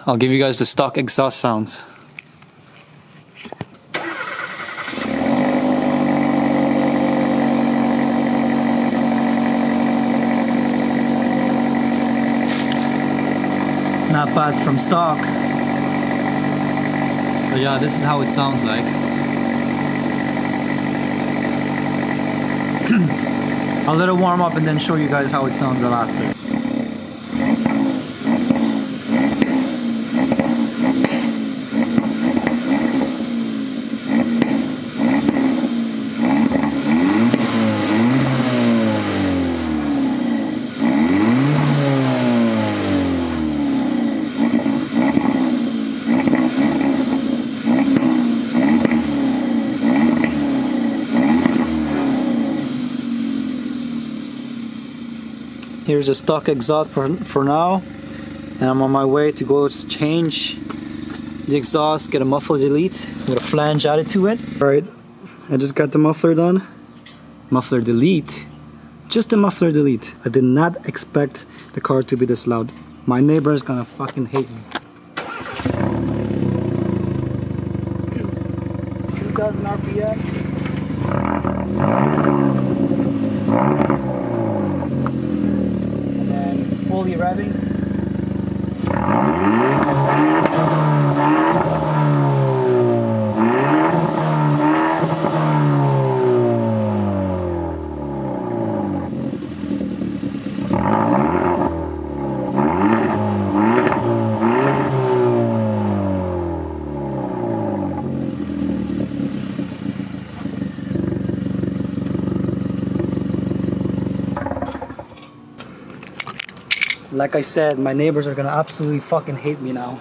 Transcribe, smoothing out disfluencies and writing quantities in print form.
I'll give you guys the stock exhaust sounds. Not bad from stock. But yeah, this is how it sounds like. I'll let it warm up and then show you guys how it sounds after. Here's the stock exhaust for now, and I'm on my way to go change the exhaust, get a muffler delete with a flange added to it. Alright, I just got the muffler done. Muffler delete. Just a muffler delete. I did not expect the car to be this loud. My neighbor is gonna fucking hate me. 2,000 RPM. Fully revving. Like I said, my neighbors are gonna absolutely fucking hate me now.